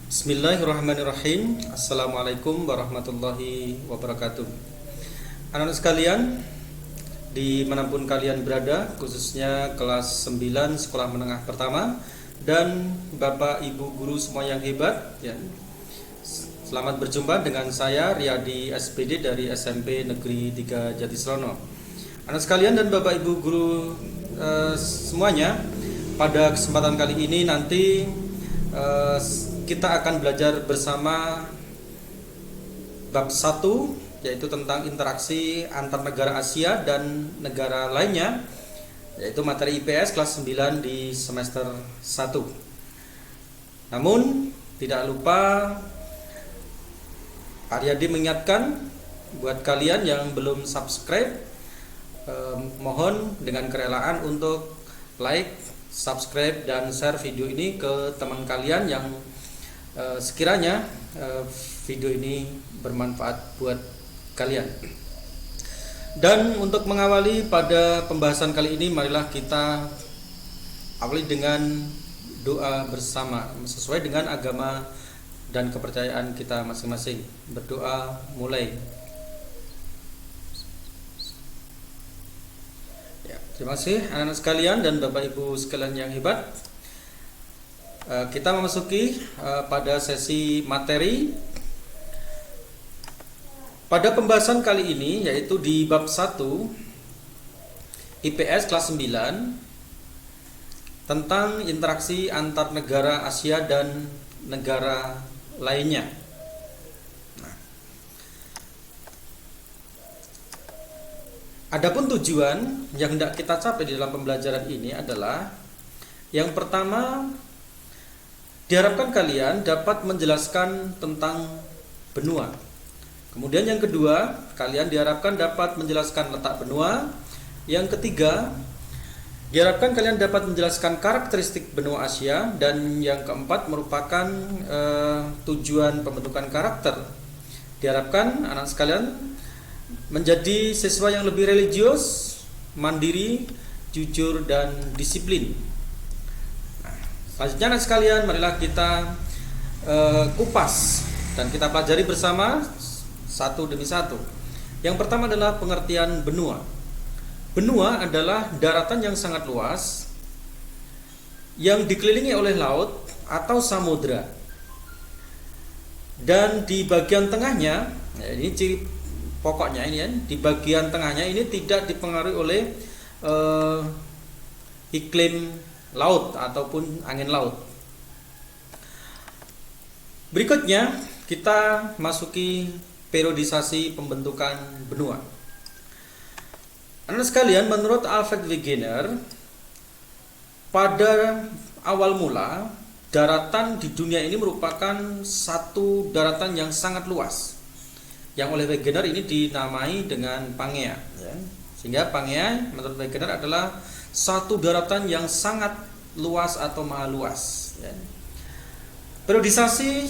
Bismillahirrahmanirrahim. Assalamualaikum warahmatullahi wabarakatuh. Anak-anak sekalian, dimanapun kalian berada, khususnya kelas 9 sekolah menengah pertama, dan Bapak Ibu guru semua yang hebat ya. Selamat berjumpa dengan saya Riyadi SPD dari SMP Negeri 3 Jatisrono. Anak sekalian dan Bapak Ibu guru semuanya, pada kesempatan kali ini nanti kita akan belajar bersama bab 1, yaitu tentang interaksi antar negara Asia dan negara lainnya, yaitu materi IPS kelas 9 di semester 1. Namun tidak lupa Pak Riyadi mengingatkan buat kalian yang belum subscribe, mohon dengan kerelaan untuk like, subscribe, dan share video ini ke teman kalian yang sekiranya video ini bermanfaat buat kalian. Dan untuk mengawali pada pembahasan kali ini, marilah kita awali dengan doa bersama sesuai dengan agama dan kepercayaan kita masing-masing. Berdoa mulai. Ya, terima kasih anak-anak sekalian dan Bapak Ibu sekalian yang hebat. Kita memasuki pada sesi materi. Pada pembahasan kali ini, yaitu di bab 1 IPS kelas 9 tentang interaksi antar negara Asia dan negara lainnya. Adapun tujuan yang hendak kita capai di dalam pembelajaran ini adalah, yang pertama, diharapkan kalian dapat menjelaskan tentang benua. Kemudian yang kedua, kalian diharapkan dapat menjelaskan letak benua. Yang ketiga, diharapkan kalian dapat menjelaskan karakteristik benua Asia. Dan yang keempat merupakan tujuan pembentukan karakter. Diharapkan anak sekalian menjadi siswa yang lebih religius, mandiri, jujur, dan disiplin. Selanjutnya anak sekalian, marilah kita kupas dan kita pelajari bersama satu demi satu. Yang pertama adalah pengertian benua. Benua adalah daratan yang sangat luas yang dikelilingi oleh laut atau samudra. Dan di bagian tengahnya, ya ini ciri pokoknya ini ya, di bagian tengahnya ini tidak dipengaruhi oleh iklim laut ataupun angin laut. Berikutnya kita masuki periodisasi pembentukan benua. Anak sekalian, menurut Alfred Wegener, pada awal mula daratan di dunia ini merupakan satu daratan yang sangat luas, yang oleh Wegener ini dinamai dengan Pangea ya. Sehingga Pangea menurut Wegener adalah satu daratan yang sangat luas atau maha luas ya. Periodisasi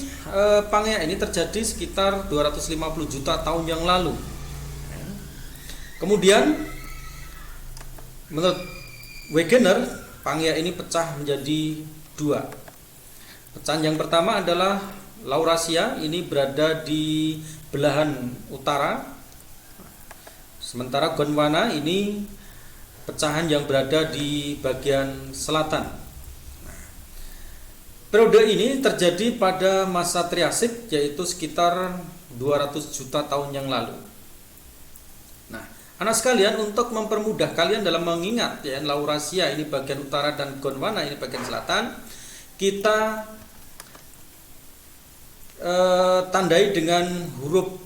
Pangea ini terjadi sekitar 250 juta tahun yang lalu ya. Kemudian menurut Wegener, Pangea ini pecah menjadi dua. Pecahan yang pertama adalah Laurasia, ini berada di belahan utara, sementara Gondwana ini pecahan yang berada di bagian selatan. Periode ini terjadi pada masa Triasik, yaitu sekitar 200 juta tahun yang lalu. Nah, anak sekalian, untuk mempermudah kalian dalam mengingat ya, Laurasia ini bagian utara dan Gondwana ini bagian selatan, kita tandai dengan huruf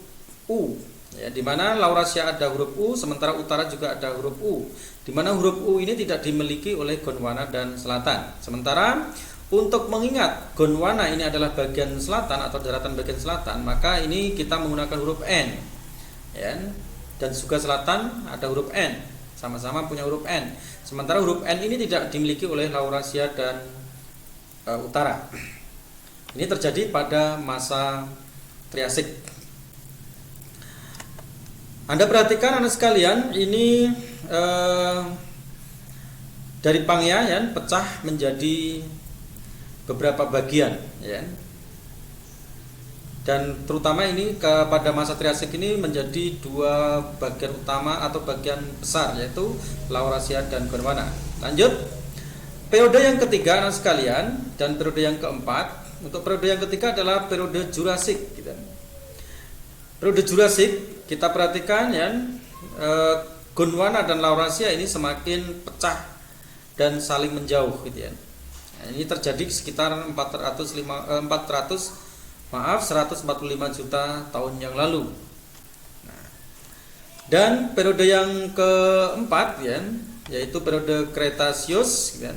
U ya, di mana Laurasia ada huruf U, sementara utara juga ada huruf U, di mana huruf U ini tidak dimiliki oleh Gondwana dan selatan. Sementara untuk mengingat Gondwana ini adalah bagian selatan atau daratan bagian selatan, maka ini kita menggunakan huruf N ya, dan juga selatan ada huruf N, sama-sama punya huruf N. Sementara huruf N ini tidak dimiliki oleh Laurasia dan utara. Ini terjadi pada masa Triasik. Anda perhatikan anak sekalian, ini dari Pangea ya, pecah menjadi beberapa bagian ya. Dan terutama ini pada masa Triasik ini menjadi dua bagian utama atau bagian besar, yaitu Laurasia dan Gondwana. Lanjut, periode yang ketiga anak sekalian dan periode yang keempat. Untuk periode yang ketiga adalah periode Jurasik gitu. Periode Jurasik kita perhatikan ya, Gondwana dan Laurasia ini semakin pecah dan saling menjauh gitu ya. Nah, ini terjadi sekitar 145 juta tahun yang lalu. Nah, dan periode yang keempat ya, yaitu periode Kretasius ya,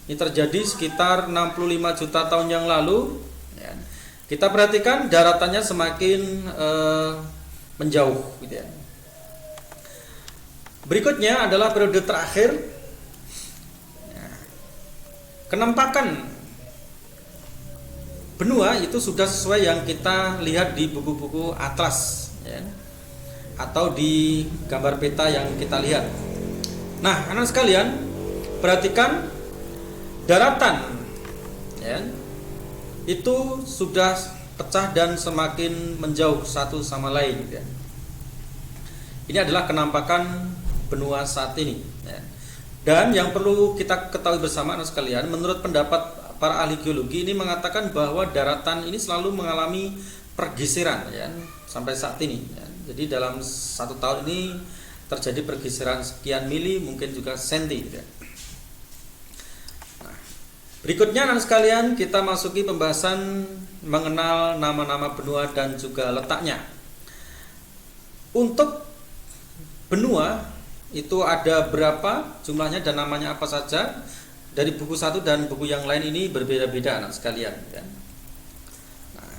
ini terjadi sekitar 65 juta tahun yang lalu ya. Kita perhatikan daratannya semakin menjauh gitu ya. Berikutnya adalah periode terakhir. Kenampakan benua itu sudah sesuai yang kita lihat di buku-buku atlas ya, atau di gambar peta yang kita lihat. Nah, anak sekalian, perhatikan daratan ya, itu sudah pecah dan semakin menjauh satu sama lain ya. Ini adalah kenampakan benua saat ini ya. Dan yang perlu kita ketahui bersama anak sekalian, menurut pendapat para ahli geologi ini mengatakan bahwa daratan ini selalu mengalami pergeseran ya, sampai saat ini ya. Jadi dalam satu tahun ini terjadi pergeseran sekian mili, mungkin juga senti ya. Nah, berikutnya anak sekalian, kita masuki pembahasan mengenal nama-nama benua dan juga letaknya. Untuk benua itu ada berapa jumlahnya dan namanya apa saja. Dari buku satu dan buku yang lain ini berbeda-beda anak sekalian ya. Nah,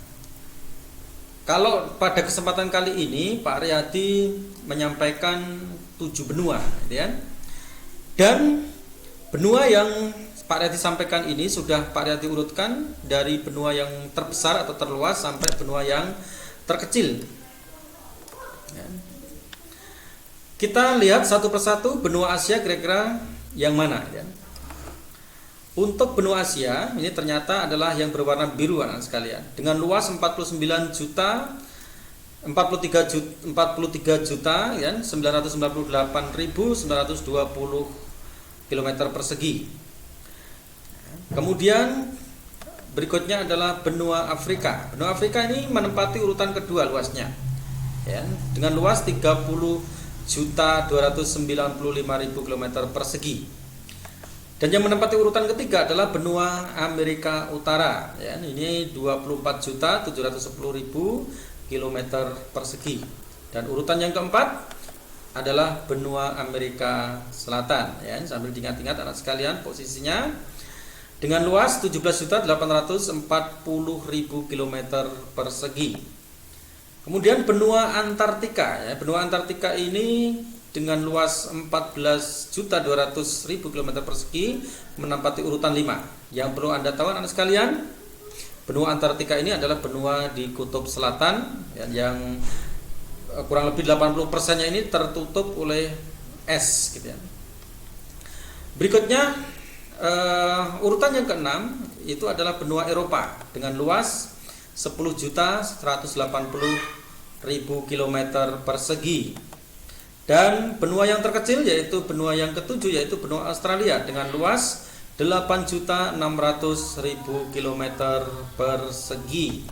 kalau pada kesempatan kali ini Pak Riyadi menyampaikan 7 benua ya. Dan benua yang Pak Riyadi sampaikan ini sudah Pak Riyadi urutkan dari benua yang terbesar atau terluas sampai benua yang terkecil ya. Kita lihat satu persatu benua Asia kira-kira yang mana ya. Untuk benua Asia ini ternyata adalah yang berwarna biru anak sekalian, dengan luas 43 juta ya, 998.920 km persegi. Kemudian berikutnya adalah benua Afrika. Benua Afrika ini menempati urutan kedua luasnya ya, dengan luas 30.295.000 km persegi. Dan yang menempati urutan ketiga adalah benua Amerika Utara ya, ini 24.710.000 km persegi. Dan urutan yang keempat adalah benua Amerika Selatan ya, sambil diingat-ingat anak sekalian posisinya, dengan luas 17.840.000 km persegi. Kemudian benua Antartika ya, benua Antartika ini dengan luas 14.200.000 km persegi menempati urutan 5. Yang perlu Anda tahu anak sekalian, benua Antartika ini adalah benua di kutub selatan ya, yang kurang lebih 80%-nya ini tertutup oleh es gitu ya. Berikutnya urutan yang keenam itu adalah benua Eropa dengan luas 10.180.000 km persegi. Dan benua yang terkecil yaitu benua yang ketujuh, yaitu benua Australia dengan luas 8.600.000 km persegi.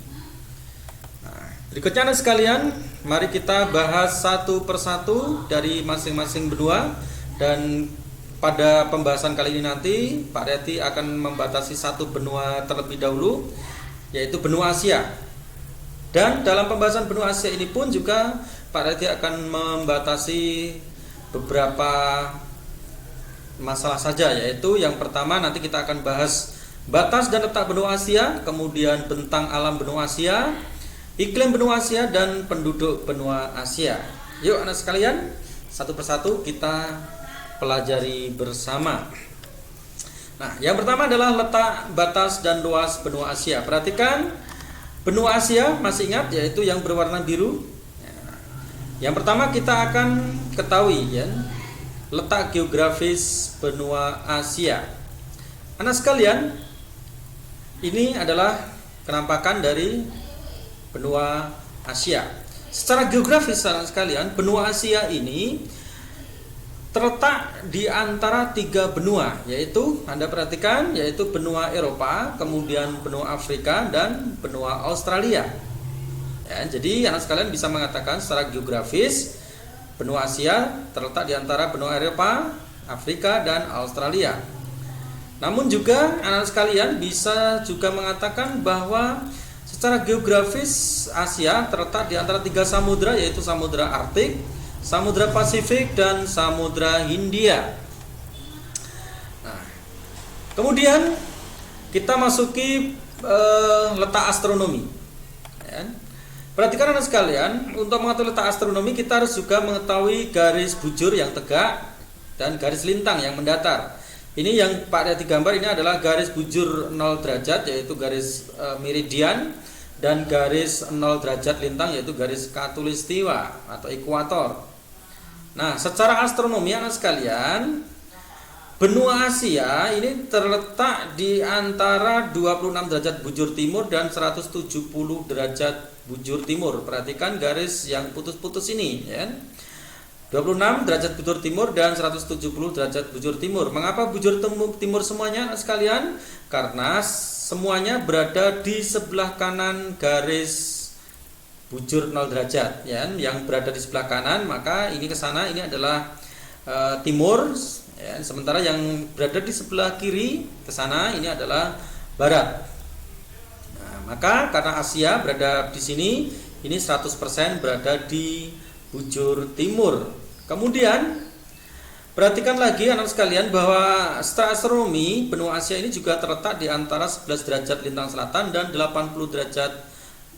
Nah, berikutnya anak sekalian, mari kita bahas satu persatu dari masing-masing benua. Dan pada pembahasan kali ini nanti Pak Riyadi akan membatasi satu benua terlebih dahulu, yaitu benua Asia. Dan dalam pembahasan benua Asia ini pun juga Pak Riyadi akan membatasi beberapa masalah saja, yaitu yang pertama nanti kita akan bahas batas dan letak benua Asia, kemudian bentang alam benua Asia, iklim benua Asia, dan penduduk benua Asia. Yuk anak sekalian, satu persatu kita pelajari bersama. Nah, yang pertama adalah letak, batas, dan luas benua Asia. Perhatikan benua Asia, masih ingat, yaitu yang berwarna biru. Yang pertama kita akan ketahui ya, letak geografis benua Asia. Anak sekalian, ini adalah kenampakan dari benua Asia. Secara geografis sekalian, benua Asia ini terletak di antara 3 benua, yaitu Anda perhatikan, yaitu benua Eropa, kemudian benua Afrika, dan benua Australia. Ya, jadi anak sekalian bisa mengatakan secara geografis benua Asia terletak di antara benua Eropa, Afrika, dan Australia. Namun juga anak sekalian bisa juga mengatakan bahwa secara geografis Asia terletak di antara 3 samudra, yaitu Samudra Arktik, Samudra Pasifik, dan Samudra Hindia. Nah, kemudian kita masuki letak astronomi. Ya. Perhatikan anak sekalian, untuk mengatur letak astronomi kita harus juga mengetahui garis bujur yang tegak dan garis lintang yang mendatar. Ini yang pada di gambar ini adalah garis bujur 0 derajat, yaitu garis meridian, dan garis 0 derajat lintang, yaitu garis khatulistiwa atau ekuator. Nah, secara astronomi anak sekalian, benua Asia ini terletak di antara 26 derajat bujur timur dan 170 derajat bujur timur. Perhatikan garis yang putus-putus ini, ya. 26 derajat bujur timur dan 170 derajat bujur timur. Mengapa bujur timur semuanya anak sekalian? Karena semuanya berada di sebelah kanan garis bujur 0 derajat, ya. Yang berada di sebelah kanan, maka ini ke sana, ini adalah timur, ya. Sementara yang berada di sebelah kiri ke sana, ini adalah barat. Nah, maka karena Asia berada di sini, ini 100% berada di bujur timur. Kemudian perhatikan lagi anak sekalian bahwa secara astronomi benua Asia ini juga terletak di antara 11 derajat lintang selatan dan 80 derajat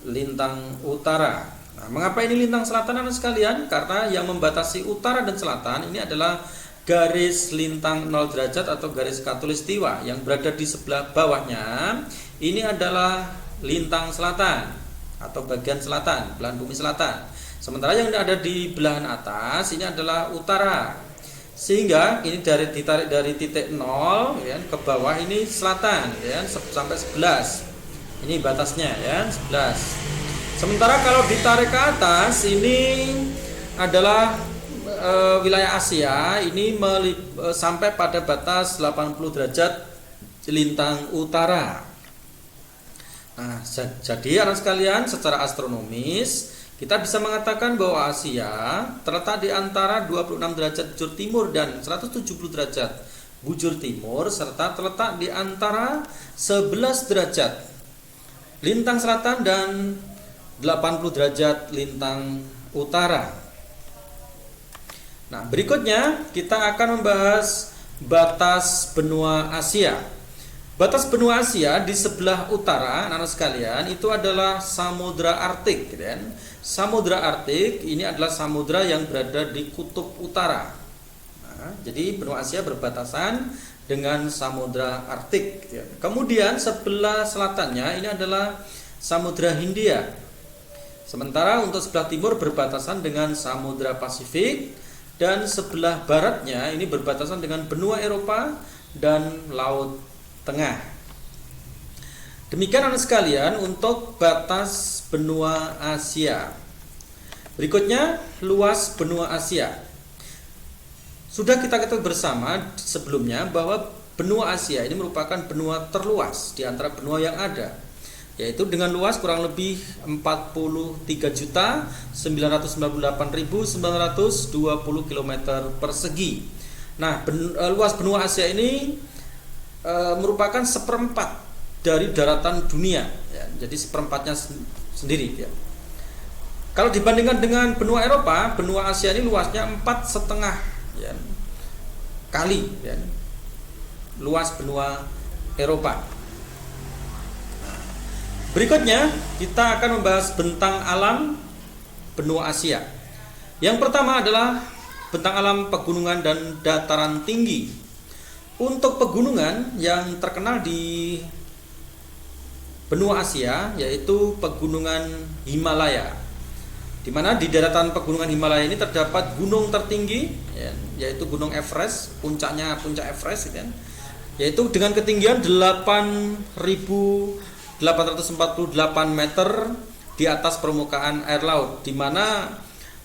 lintang utara. Nah, mengapa ini lintang selatan anak sekalian? Karena yang membatasi utara dan selatan ini adalah garis lintang 0 derajat atau garis khatulistiwa. Yang berada di sebelah bawahnya ini adalah lintang selatan atau bagian selatan, belahan bumi selatan. Sementara yang ada di belahan atas ini adalah utara. Sehingga ini ditarik dari titik 0, ya, ke bawah ini selatan, ya, sampai 11. Ini batasnya, ya, 11. Sementara kalau ditarik ke atas ini adalah wilayah Asia, ini sampai pada batas 80 derajat lintang utara. Nah, jadi anak sekalian, secara astronomis kita bisa mengatakan bahwa Asia terletak di antara 26 derajat bujur timur dan 170 derajat bujur timur, serta terletak di antara 11 derajat lintang selatan dan 80 derajat lintang utara. Nah, berikutnya kita akan membahas batas benua Asia. Batas benua Asia di sebelah utara, anak sekalian, itu adalah Samudra Arktik, dan Samudra Arktik ini adalah samudra yang berada di kutub utara. Nah, jadi benua Asia berbatasan dengan Samudra Arktik. Kemudian sebelah selatannya ini adalah Samudra Hindia. Sementara untuk sebelah timur berbatasan dengan Samudra Pasifik, dan sebelah baratnya ini berbatasan dengan benua Eropa dan Laut Tengah. Demikian anak sekalian untuk batas benua Asia. Berikutnya luas benua Asia. Sudah kita ketahui bersama sebelumnya bahwa benua Asia ini merupakan benua terluas di antara benua yang ada, yaitu dengan luas kurang lebih 43.998.920 km persegi. Nah, luas benua Asia ini merupakan seperempat dari daratan dunia, ya, jadi seperempatnya sendiri, ya. Kalau dibandingkan dengan benua Eropa, benua Asia ini luasnya 4,5, ya, kali, ya, luas benua Eropa. Berikutnya kita akan membahas bentang alam benua Asia. Yang pertama adalah bentang alam pegunungan dan dataran tinggi. Untuk pegunungan yang terkenal di benua Asia yaitu pegunungan Himalaya, di mana di daratan pegunungan Himalaya ini terdapat gunung tertinggi, ya, yaitu Gunung Everest, puncak Everest, ya, yaitu dengan ketinggian 8.848 meter di atas permukaan air laut, di mana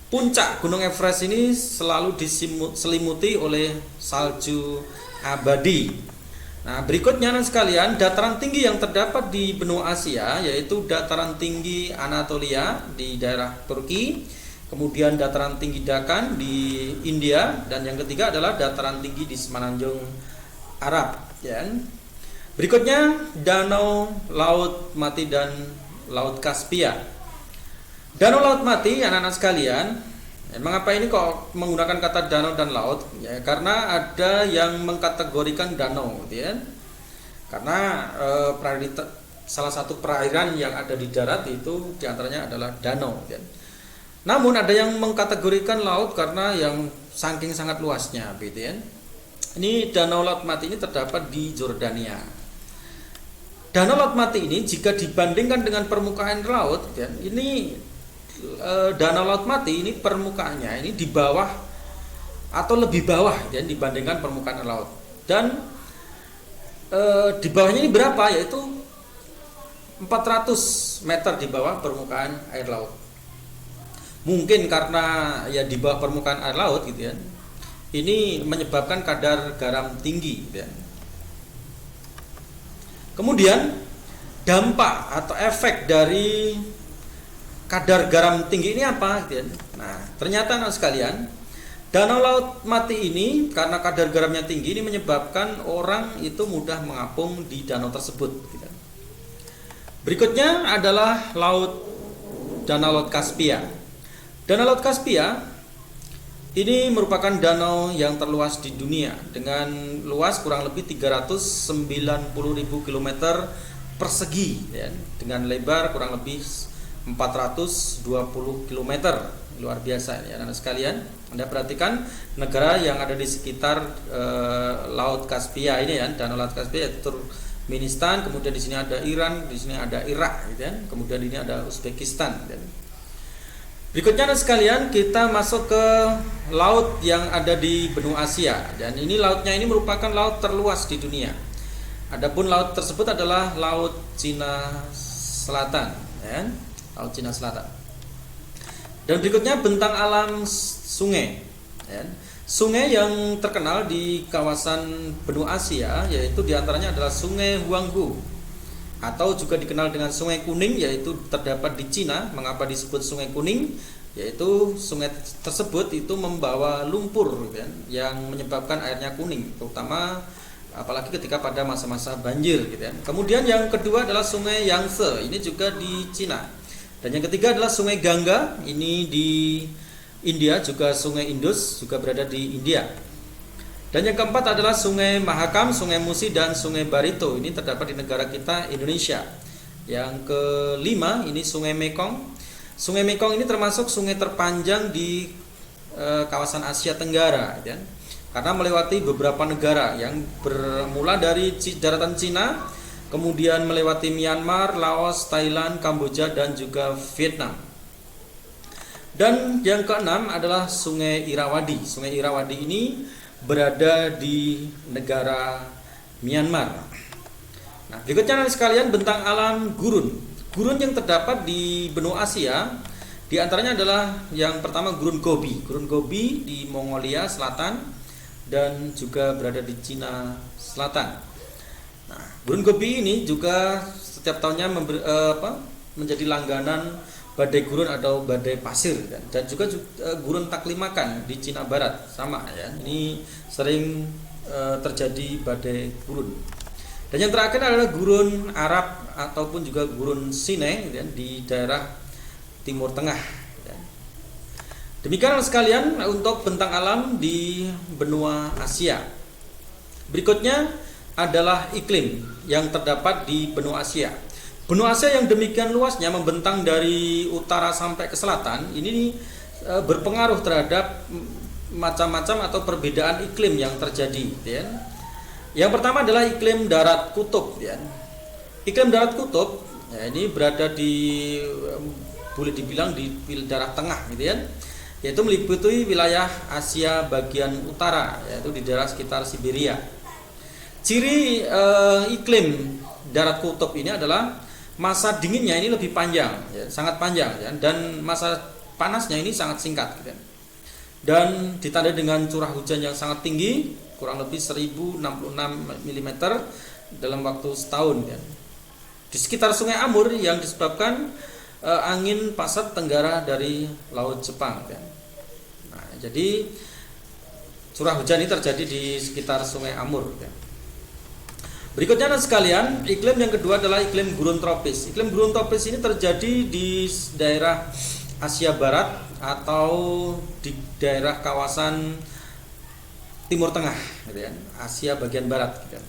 puncak Gunung Everest ini selalu diselimuti oleh salju abadi. Nah, berikutnya sekalian, dataran tinggi yang terdapat di benua Asia yaitu dataran tinggi Anatolia di daerah Turki, kemudian dataran tinggi Dakkan di India, dan yang ketiga adalah dataran tinggi di Semenanjung Arab. Ya. Berikutnya Danau Laut Mati dan Laut Kaspia. Danau Laut Mati, anak-anak sekalian, mengapa ini kok menggunakan kata danau dan laut? Ya, karena ada yang mengkategorikan danau, gitu ya. Karena salah satu perairan yang ada di darat itu diantaranya adalah danau. Ya. Namun ada yang mengkategorikan laut karena yang saking sangat luasnya, gitu ya. Ini Danau Laut Mati ini terdapat di Jordania. Danau Laut Mati ini jika dibandingkan dengan permukaan laut, ya, ini Danau Laut Mati ini permukaannya ini di bawah atau lebih bawah, ya, dibandingkan permukaan laut. Dan di bawahnya ini berapa? Yaitu 400 meter di bawah permukaan air laut. Mungkin karena ya di bawah permukaan air laut, gitu ya, ini menyebabkan kadar garam tinggi, gitu ya. Kemudian dampak atau efek dari kadar garam tinggi ini apa? Nah, ternyata anak sekalian, Danau Laut Mati ini karena kadar garamnya tinggi ini menyebabkan orang itu mudah mengapung di danau tersebut. Berikutnya adalah Danau Laut Kaspia. Danau Laut Kaspia ini merupakan danau yang terluas di dunia dengan luas kurang lebih 390.000 km persegi, ya, dengan lebar kurang lebih 420 km. Luar biasa ya anak sekalian. Anda perhatikan negara yang ada di sekitar Laut Kaspia ini, ya, Danau Laut Kaspia, yaitu Turkmenistan, kemudian di sini ada Iran, di sini ada Irak, gitu ya. Kemudian ini ada Uzbekistan, ya. Berikutnya sekalian, kita masuk ke laut yang ada di benua Asia, dan ini lautnya ini merupakan laut terluas di dunia. Adapun laut tersebut adalah Laut Cina Selatan, ya, Laut Cina Selatan. Dan berikutnya bentang alam sungai, ya. Sungai yang terkenal di kawasan benua Asia yaitu diantaranya adalah Sungai Huanghu, atau juga dikenal dengan Sungai Kuning, yaitu terdapat di Cina. Mengapa disebut Sungai Kuning? Yaitu sungai tersebut itu membawa lumpur, ya, yang menyebabkan airnya kuning, terutama apalagi ketika pada masa-masa banjir, gitu ya. Kemudian yang kedua adalah Sungai Yangtze, ini juga di Cina. Dan yang ketiga adalah Sungai Gangga, ini di India, juga Sungai Indus juga berada di India. Dan yang keempat adalah Sungai Mahakam, Sungai Musi, dan Sungai Barito. Ini terdapat di negara kita, Indonesia. Yang kelima ini Sungai Mekong. Sungai Mekong ini termasuk sungai terpanjang di kawasan Asia Tenggara, ya, karena melewati beberapa negara yang bermula dari daratan Cina, kemudian melewati Myanmar, Laos, Thailand, Kamboja, dan juga Vietnam. Dan yang keenam adalah Sungai Irrawaddy. Sungai Irrawaddy ini berada di negara Myanmar. Nah, berikutnya sekalian bentang alam gurun. Gurun yang terdapat di benua Asia diantaranya adalah yang pertama Gurun Gobi. Gurun Gobi di Mongolia Selatan dan juga berada di Cina Selatan. Nah, Gurun Gobi ini juga setiap tahunnya menjadi langganan badai gurun atau badai pasir, dan juga gurun Taklimakan di Cina Barat sama, ya. Ini sering terjadi badai gurun. Dan yang terakhir adalah gurun Arab ataupun juga gurun Sinai, ya, di daerah Timur Tengah, ya. Demikian sekalian untuk bentang alam di benua Asia. Berikutnya adalah iklim yang terdapat di benua Asia. Benua Asia yang demikian luasnya membentang dari utara sampai ke selatan ini berpengaruh terhadap macam-macam atau perbedaan iklim yang terjadi, ya. Yang pertama adalah iklim darat kutub, ya. Iklim darat kutub, ya, ini berada di boleh dibilang di daerah tengah, gitu, ya, yaitu meliputi wilayah Asia bagian utara, yaitu di daerah sekitar Siberia. Ciri iklim darat kutub ini adalah masa dinginnya ini lebih panjang, ya, sangat panjang, ya, dan masa panasnya ini sangat singkat, gitu. Dan ditandai dengan curah hujan yang sangat tinggi, kurang lebih 1066 mm dalam waktu setahun, ya. Di sekitar Sungai Amur yang disebabkan angin pasat tenggara dari Laut Jepang, ya. Nah, jadi curah hujan ini terjadi di sekitar Sungai Amur, ya. Berikutnya sekalian, iklim yang kedua adalah iklim gurun tropis. Iklim gurun tropis ini terjadi di daerah Asia Barat atau di daerah kawasan Timur Tengah, gitu ya, Asia bagian barat, gitu.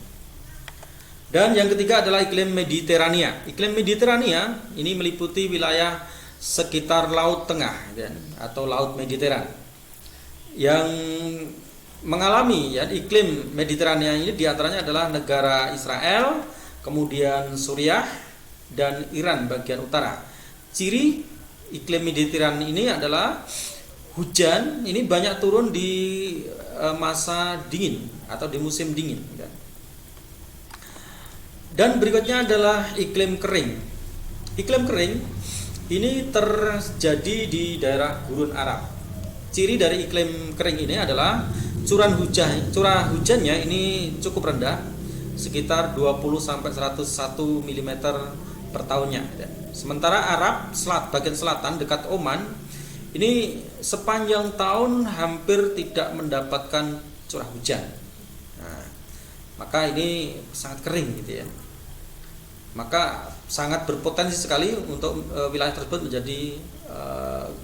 Dan yang ketiga adalah iklim Mediterania. Iklim Mediterania ini meliputi wilayah sekitar Laut Tengah, gitu ya, atau Laut Mediteran. Yang mengalami, ya, iklim Mediterania ini diantaranya adalah negara Israel, kemudian Suriah, dan Iran bagian utara. Ciri iklim Mediterania ini adalah hujan ini banyak turun di masa dingin atau di musim dingin. Dan berikutnya adalah iklim kering. Iklim kering ini terjadi di daerah Gurun Arab. Ciri dari iklim kering ini adalah curah hujannya ini cukup rendah, sekitar 20 sampai 101 mm per tahunnya. Sementara bagian selatan dekat Oman ini sepanjang tahun hampir tidak mendapatkan curah hujan. Nah, maka ini sangat kering, gitu ya. Maka sangat berpotensi sekali untuk wilayah tersebut menjadi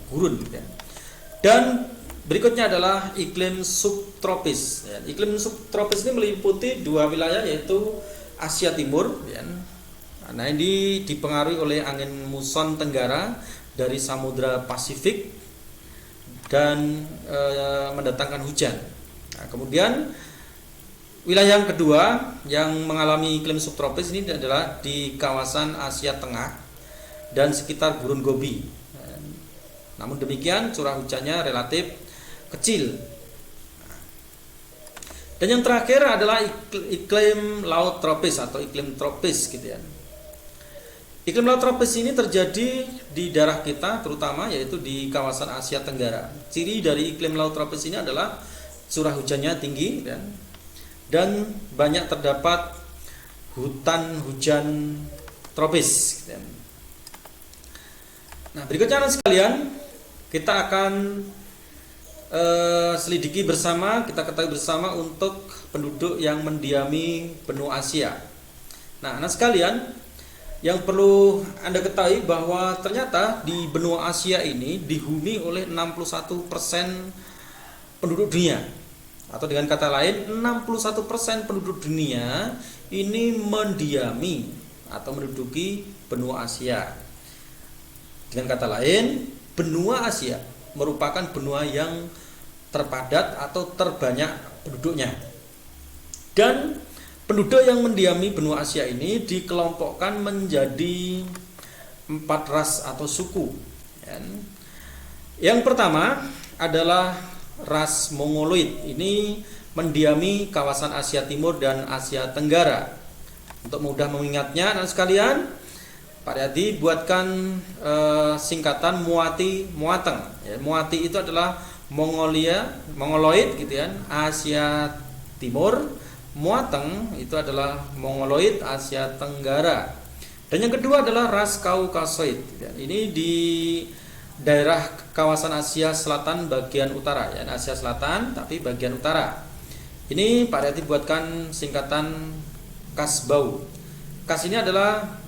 gurun, gitu ya. Dan berikutnya adalah iklim subtropis. Iklim subtropis ini meliputi dua wilayah, yaitu Asia Timur. Nah, ini dipengaruhi oleh angin muson tenggara dari Samudra Pasifik dan mendatangkan hujan. Nah, kemudian wilayah yang kedua yang mengalami iklim subtropis ini adalah di kawasan Asia Tengah dan sekitar Gurun Gobi. Namun demikian curah hujannya relatif kecil. Dan yang terakhir adalah iklim laut tropis atau iklim tropis, gitu ya. Iklim laut tropis ini terjadi di daerah kita terutama, yaitu di kawasan Asia Tenggara. Ciri dari iklim laut tropis ini adalah curah hujannya tinggi, ya, dan banyak terdapat hutan hujan tropis, gitu ya. Nah, berikutnya sekalian, kita akan selidiki bersama, kita ketahui bersama untuk penduduk yang mendiami benua Asia. Nah, anak sekalian, yang perlu Anda ketahui bahwa ternyata di benua Asia ini dihuni oleh 61% penduduk dunia. Atau dengan kata lain, 61% penduduk dunia ini mendiami atau menduduki benua Asia. Dengan kata lain, benua Asia merupakan benua yang terpadat atau terbanyak penduduknya. Dan penduduk yang mendiami benua Asia ini dikelompokkan menjadi 4 ras atau suku. Yang pertama adalah ras Mongoloid. Ini mendiami kawasan Asia Timur dan Asia Tenggara. Untuk mudah mengingatnya, anak sekalian, Pak Yadi buatkan singkatan Muateng. Muati itu adalah Mongoloid, gitu ya, Asia Timur. Muateng itu adalah Mongoloid, Asia Tenggara. Dan yang kedua adalah ras Kaukasoid. Ini di daerah kawasan Asia Selatan bagian utara, ya, Asia Selatan tapi bagian utara. Ini Pak Yadi buatkan singkatan Kasbau. Kas ini adalah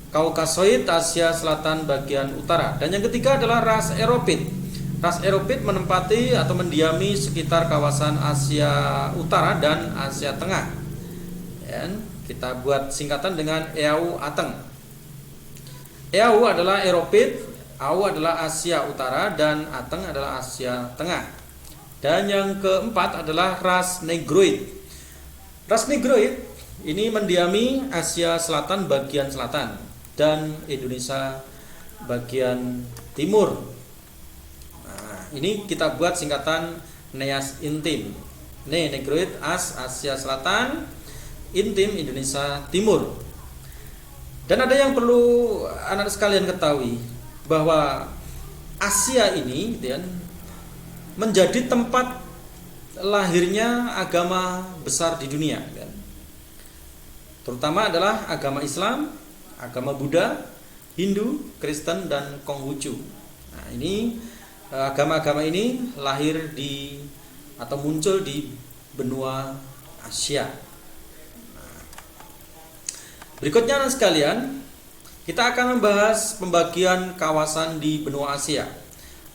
Kaukasoid, Asia Selatan bagian utara. Dan yang ketiga adalah ras Eropid. Ras Eropid menempati atau mendiami sekitar kawasan Asia Utara dan Asia Tengah. Kita buat singkatan dengan Eau Ateng. Eau adalah Eropid, Au adalah Asia Utara, dan Ateng adalah Asia Tengah. Dan yang keempat adalah ras Negroid. Ras Negroid ini mendiami Asia Selatan bagian selatan dan Indonesia bagian timur. Nah, ini kita buat singkatan Neas Intim. Negroid Asia Selatan, Intim Indonesia Timur. Dan ada yang perlu anak sekalian ketahui, bahwa Asia ini gitu ya, menjadi tempat lahirnya agama besar di dunia gitu ya. Terutama adalah agama Islam, agama Buddha, Hindu, Kristen, dan Konghucu. Nah, ini agama-agama ini lahir di atau muncul di benua Asia. Berikutnya anak sekalian, kita akan membahas pembagian kawasan di benua Asia.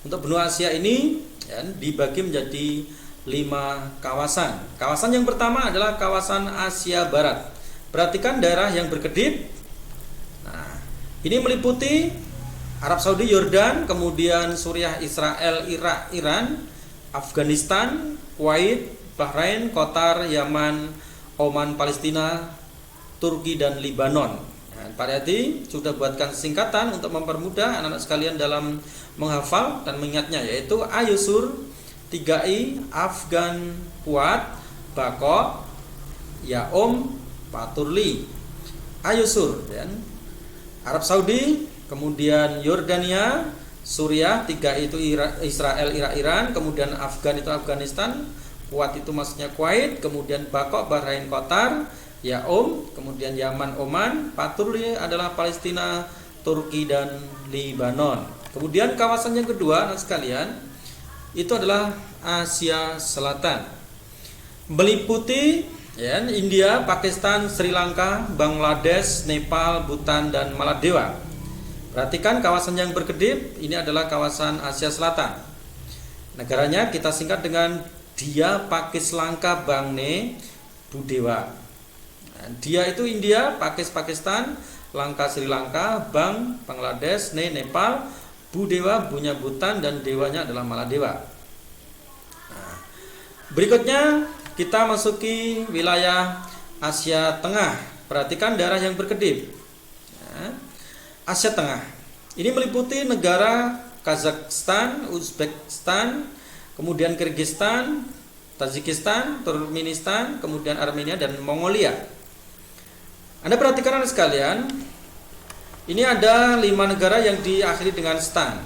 Untuk benua Asia ini ya, dibagi menjadi 5 kawasan. Kawasan yang pertama adalah kawasan Asia Barat. Perhatikan daerah yang berkedip. Nah, ini meliputi Arab Saudi, Yordan, kemudian Suriah, Israel, Irak, Iran, Afghanistan, Kuwait, Bahrain, Qatar, Yaman, Oman, Palestina, Turki, dan Lebanon. Nah, Pak Riyadi sudah buatkan singkatan untuk mempermudah anak-anak sekalian dalam menghafal dan mengingatnya, yaitu Ayusur, 3I, Afgan, Kuat, Bako, Yaum, Paturli. Ayusur ya. Arab Saudi, kemudian Yordania, Suriah, 3 itu Israel, Irak, Iran, kemudian Afgan itu Afghanistan, Kuat itu maksudnya Kuwait, kemudian Bako, Bahrain, Qatar, Yaum, kemudian Yaman, Oman, Paturli adalah Palestina, Turki, dan Lebanon. Kemudian kawasan yang kedua, anak sekalian, itu adalah Asia Selatan, meliputi ya, India, Pakistan, Sri Lanka, Bangladesh, Nepal, Bhutan, dan Maladewa. Perhatikan kawasan yang berkedip, ini adalah kawasan Asia Selatan. Negaranya kita singkat dengan Dia, Pakislanka, Bangne, Budewa. Dia itu India, Pakistan, Lanka Sri Lanka, Bangladesh, Nepal, Budewa, Bunya Bhutan, dan dewanya adalah Maladewa. Nah, berikutnya kita masuki wilayah Asia Tengah. Perhatikan daerah yang berkedip. Nah, Asia Tengah ini meliputi negara Kazakhstan, Uzbekistan, kemudian Kyrgyzstan, Tajikistan, Turkmenistan, kemudian Armenia, dan Mongolia. Anda perhatikan anak sekalian, ini ada 5 negara yang diakhiri dengan stan.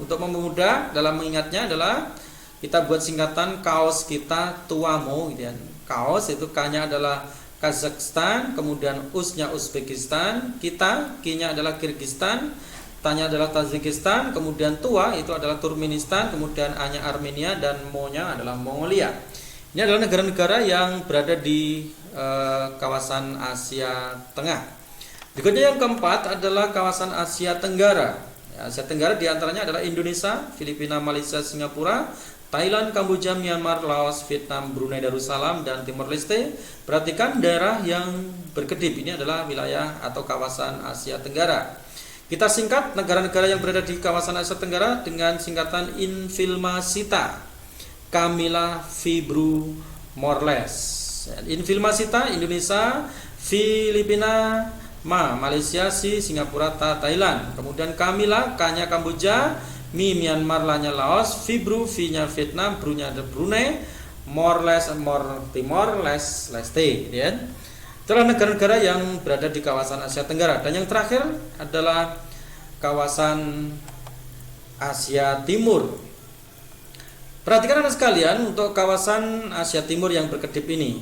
Untuk mempermudah dalam mengingatnya adalah kita buat singkatan kaos kita Tuamo gitu ya. Kaos itu K-nya adalah Kazakhstan, kemudian U-nya Uzbekistan, K-nya adalah Kyrgyzstan, T-nya adalah Tajikistan, kemudian Tua itu adalah Turkmenistan, kemudian A-nya Armenia, dan Mo-nya adalah Mongolia. Ini adalah negara-negara yang berada di kawasan Asia Tengah. Berikutnya yang keempat adalah kawasan Asia Tenggara. Asia Tenggara diantaranya adalah Indonesia, Filipina, Malaysia, Singapura, Thailand, Kamboja, Myanmar, Laos, Vietnam, Brunei Darussalam, dan Timor Leste. Perhatikan daerah yang berkedip, ini adalah wilayah atau kawasan Asia Tenggara. Kita singkat negara-negara yang berada di kawasan Asia Tenggara dengan singkatan Infilmasita, Kamila, Fibru, Morles. Infilmasita, Indonesia, Filipina, Malaysia, Singapura, Thailand. Kemudian Kamila, K-nya Kamboja, Myanmar, L-nya Laos, Fibru, V-nya Vietnam, Bru-nya Brunei, Morles, Timor Leste. Ya. Itulah negara-negara yang berada di kawasan Asia Tenggara. Dan yang terakhir adalah kawasan Asia Timur. Perhatikan anak sekalian, untuk kawasan Asia Timur yang berkedip ini,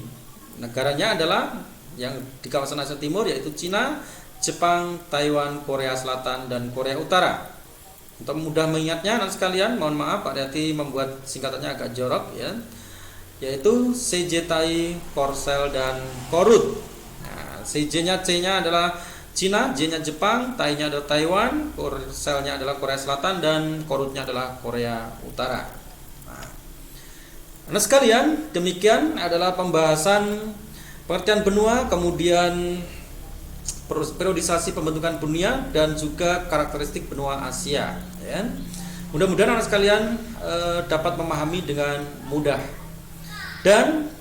negaranya adalah yang di kawasan Asia Timur yaitu Cina, Jepang, Taiwan, Korea Selatan, dan Korea Utara. Untuk mudah mengingatnya anak sekalian, mohon maaf Pak Riyadi membuat singkatannya agak jorok ya, yaitu CJ, Tai, Korsel, dan Korut. Nah, CJ-nya, C-nya adalah Cina, J-nya Jepang, Tai-nya adalah Taiwan, Korselnya adalah Korea Selatan, dan Korutnya adalah Korea Utara. Nah sekalian, demikian adalah pembahasan pengertian benua, kemudian periodisasi pembentukan dunia, dan juga karakteristik benua Asia. Ya. Mudah-mudahan anak sekalian dapat memahami dengan mudah. Dan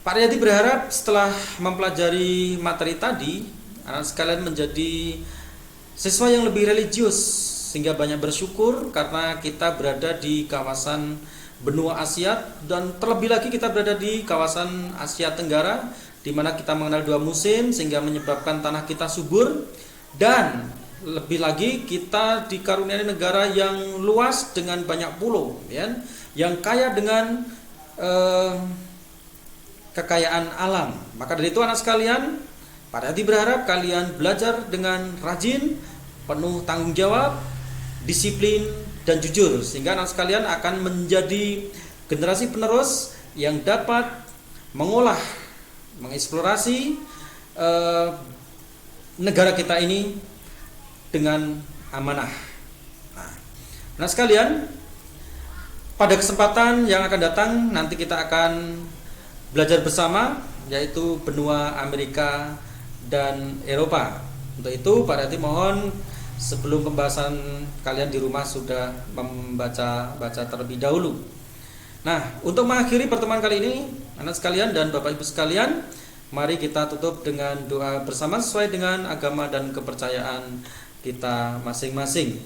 Pak Riyadi berharap setelah mempelajari materi tadi, anak sekalian menjadi siswa yang lebih religius, sehingga banyak bersyukur karena kita berada di kawasan benua Asia, dan terlebih lagi kita berada di kawasan Asia Tenggara, di mana kita mengenal 2 musim sehingga menyebabkan tanah kita subur, dan lebih lagi kita dikaruniai negara yang luas dengan banyak pulau, ya, yang kaya dengan kekayaan alam. Maka dari itu anak sekalian, Pak Hadi berharap kalian belajar dengan rajin, penuh tanggung jawab, disiplin, dan jujur, sehingga anak sekalian akan menjadi generasi penerus yang dapat mengolah, mengeksplorasi negara kita ini dengan amanah. Nah, anak sekalian, pada kesempatan yang akan datang nanti kita akan belajar bersama, yaitu benua Amerika dan Eropa. Untuk itu Pak Hadi mohon sebelum pembahasan kalian di rumah sudah membaca terlebih dahulu. Nah, untuk mengakhiri pertemuan kali ini, anak sekalian dan Bapak Ibu sekalian, mari kita tutup dengan doa bersama sesuai dengan agama dan kepercayaan kita masing-masing.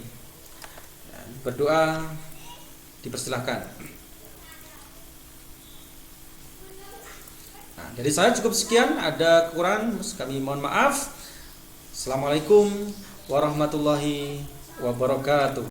Berdoa dipersilahkan. Nah, dari saya cukup sekian, ada kekurangan kami mohon maaf. Assalamualaikum warahmatullahi wabarakatuh.